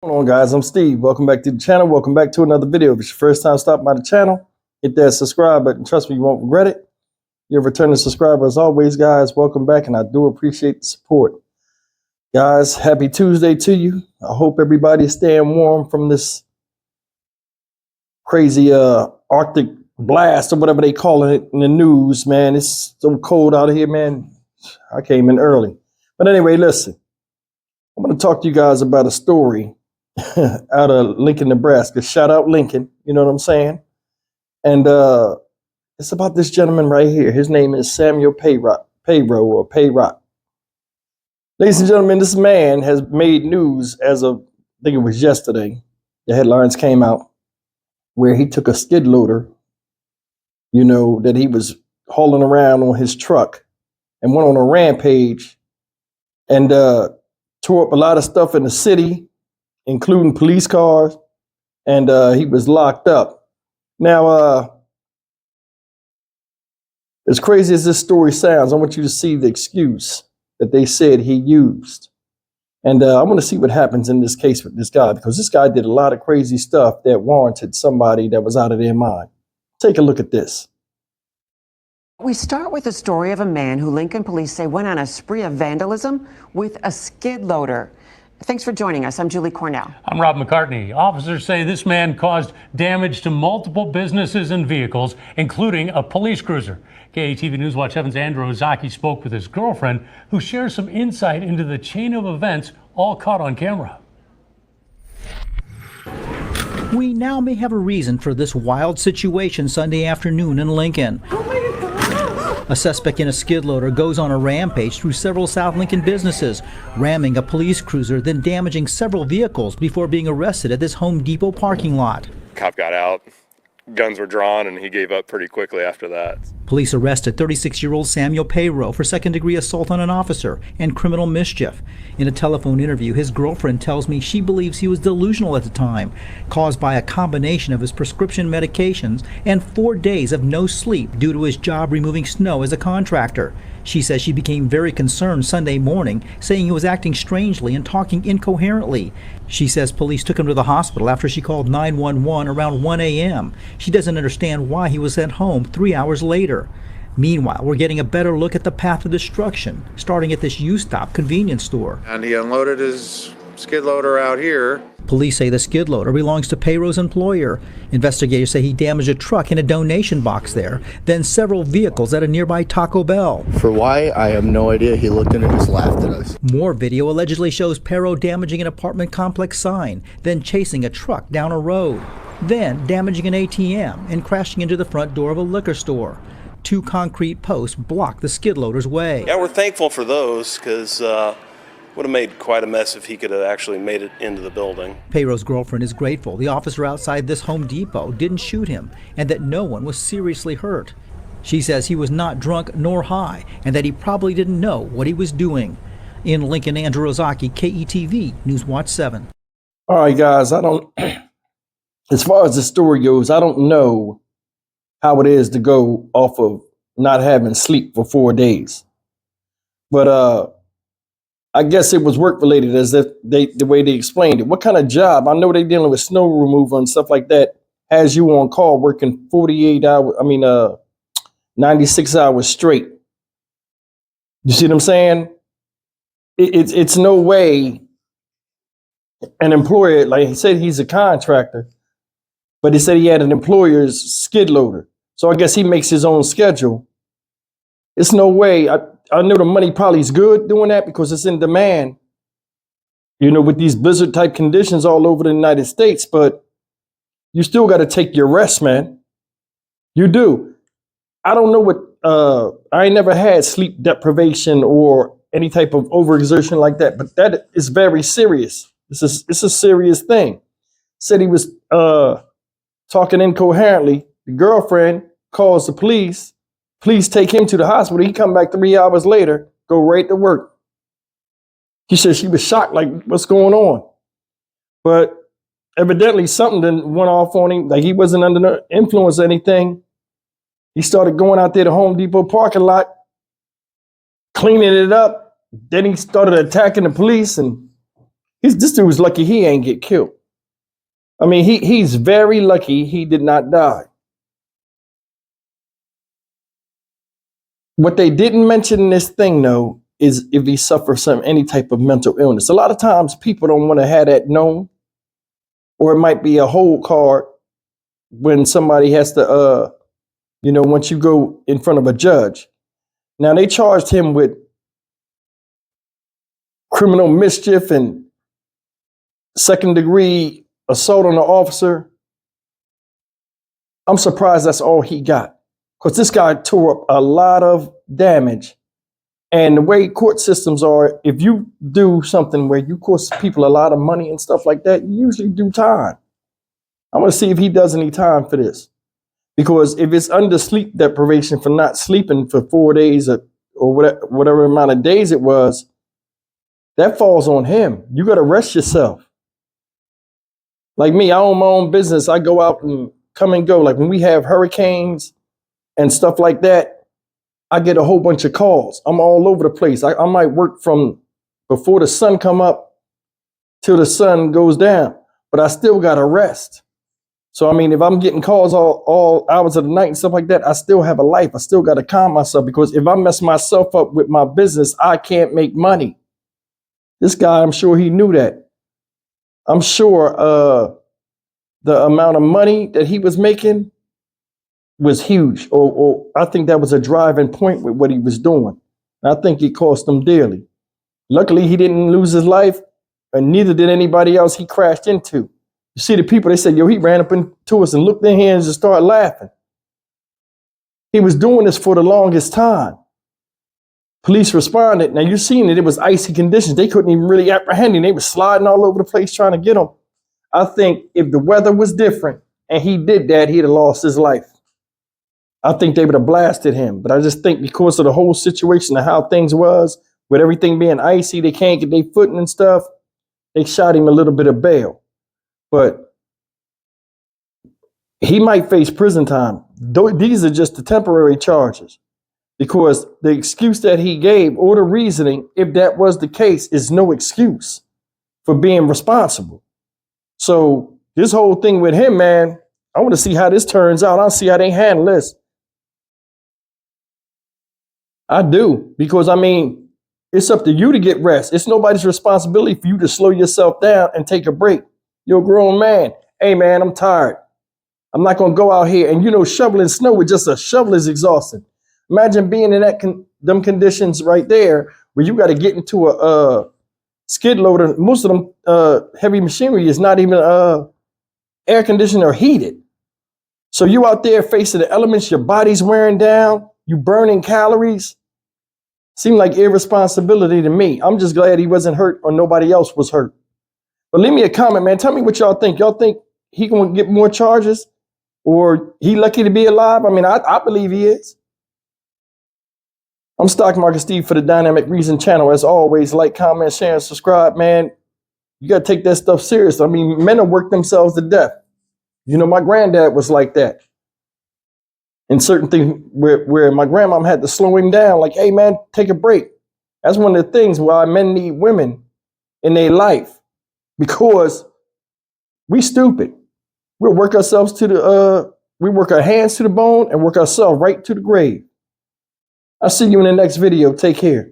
What's going on, guys? I'm Steve. Welcome back to the channel. Welcome back to another video. If it's your first time stopping by the channel, hit that subscribe button. Trust me, you won't regret it. You're a returning subscriber as always, guys. Welcome back, and I do appreciate the support. Guys, happy Tuesday to you. I hope everybody is staying warm from this crazy Arctic blast or whatever they call it in the news, man. It's so cold out here, man. I came in early. But anyway, listen. I'm going to talk to you guys about a story out of Lincoln, Nebraska. Shout out Lincoln, you know what I'm saying? And it's about this gentleman right here. His name is Samuel Payrock. Ladies and gentlemen, this man has made news as of, I think it was yesterday. The headlines came out where he took a skid loader, you know, that he was hauling around on his truck and went on a rampage and tore up a lot of stuff in the city, including police cars, and he was locked up. Now, as crazy as this story sounds, I want you to see the excuse that they said he used. And I want to see what happens in this case with this guy, because this guy did a lot of crazy stuff that warranted somebody that was out of their mind. Take a look at this. We start with a story of a man who Lincoln police say went on a spree of vandalism with a skid loader. Thanks for joining us. I'm Julie Cornell. I'm Rob McCartney. Officers say this man caused damage to multiple businesses and vehicles, including a police cruiser. KATV News Watch 7's Andrew Ozaki spoke with his girlfriend, who shares some insight into the chain of events, all caught on camera. We now may have a reason for this wild situation Sunday afternoon in Lincoln. A suspect in a skid loader goes on a rampage through several South Lincoln businesses, ramming a police cruiser, then damaging several vehicles before being arrested at this Home Depot parking lot. Cop got out, guns were drawn, and he gave up pretty quickly after that. Police arrested 36-year-old Samuel Payrock for second-degree assault on an officer and criminal mischief. In a telephone interview, his girlfriend tells me she believes he was delusional at the time, caused by a combination of his prescription medications and 4 days of no sleep due to his job removing snow as a contractor. She says she became very concerned Sunday morning, saying he was acting strangely and talking incoherently. She says police took him to the hospital after she called 911 around 1 a.m. She doesn't understand why he was sent home 3 hours later. Meanwhile, we're getting a better look at the path of destruction, starting at this U-Stop convenience store. And he unloaded his skid loader out here. Police say the skid loader belongs to Payrock's employer. Investigators say he damaged a truck in a donation box there, then several vehicles at a nearby Taco Bell. For why, I have no idea. He looked in and just laughed at us. More video allegedly shows Payrock damaging an apartment complex sign, then chasing a truck down a road, then damaging an ATM and crashing into the front door of a liquor store. 2 concrete posts block the skid loader's way. Yeah, we're thankful for those, because would have made quite a mess if he could have actually made it into the building. Payrock's girlfriend is grateful the officer outside this Home Depot didn't shoot him and that no one was seriously hurt. She says he was not drunk nor high and that he probably didn't know what he was doing. In Lincoln, Andrew Ozaki, KETV News Watch 7. All right, guys, as far as the story goes, I don't know how it is to go off of not having sleep for 4 days. But I guess it was work related, as if the way they explained it. What kind of job? I know they're dealing with snow removal and stuff like that. Has you on call working 96 hours straight. You see what I'm saying? It's no way an employer, like he said, he's a contractor, but he said he had an employer's skid loader. So I guess he makes his own schedule. It's no way. I know the money probably is good doing that because it's in demand, you know, with these blizzard type conditions all over the United States, but you still got to take your rest, man. You do. I don't know what, I ain't never had sleep deprivation or any type of overexertion like that, but that is very serious. It's a serious thing. Said he was talking incoherently. The girlfriend calls the police. Police take him to the hospital. He come back 3 hours later, go right to work. She said she was shocked, like, what's going on? But evidently something then went off on him, like he wasn't under the influence or anything. He started going out there to Home Depot parking lot, cleaning it up. Then he started attacking the police, and This dude was lucky he ain't get killed. I mean, he's very lucky he did not die. What they didn't mention in this thing, though, is if he suffers any type of mental illness. A lot of times people don't want to have that known, or it might be a hold card when somebody has to, once you go in front of a judge. Now, they charged him with criminal mischief and second-degree assault on an officer. I'm surprised that's all he got, because this guy tore up a lot of damage. And the way court systems are, if you do something where you cost people a lot of money and stuff like that, you usually do time. I want to see if he does any time for this. Because if it's under sleep deprivation for not sleeping for 4 days or whatever amount of days it was, that falls on him. You got to rest yourself. Like me, I own my own business. I go out and come and go. Like when we have hurricanes and stuff like that, I get a whole bunch of calls. I'm all over the place. I might work from before the sun come up till the sun goes down, but I still got to rest. So, I mean, if I'm getting calls all hours of the night and stuff like that, I still have a life. I still got to calm myself, because if I mess myself up with my business, I can't make money. This guy, I'm sure he knew that. I'm sure the amount of money that he was making was huge, or I think that was a driving point with what he was doing. And I think it cost him dearly. Luckily, he didn't lose his life, and neither did anybody else he crashed into. You see the people, they said, yo, he ran up into us and looked in here and just started laughing. He was doing this for the longest time. Police responded. Now, you've seen it was icy conditions. They couldn't even really apprehend him. They were sliding all over the place trying to get him. I think if the weather was different and he did that, he'd have lost his life. I think they would have blasted him. But I just think because of the whole situation and how things was, with everything being icy, they can't get their footing and stuff, they shot him a little bit of bail. But he might face prison time. These are just the temporary charges, because the excuse that he gave, or the reasoning, if that was the case, is no excuse for being responsible. So this whole thing with him, man, I want to see how this turns out. I'll see how they handle this. I do, because I mean, it's up to you to get rest. It's nobody's responsibility for you to slow yourself down and take a break. You're a grown man. Hey, man, I'm tired. I'm not going to go out here. And, shoveling snow with just a shovel is exhausting. Imagine being in them conditions right there, where you got to get into a skid loader. Most of them heavy machinery is not even air conditioned or heated. So you out there facing the elements, your body's wearing down, you burning calories. Seemed like irresponsibility to me. I'm just glad he wasn't hurt or nobody else was hurt. But leave me a comment, man. Tell me what y'all think. Y'all think he gonna get more charges, or he lucky to be alive? I mean, I believe he is. I'm Stock Market Steve for the Dynamic Reason channel. As always, like, comment, share, and subscribe, man. You got to take that stuff serious. I mean, men have worked themselves to death. My granddad was like that. In certain things where my grandmom had to slow him down, like, hey, man, take a break. That's one of the things why men need women in their life, because we stupid. We'll work ourselves we work our hands to the bone and work ourselves right to the grave. I'll see you in the next video. Take care.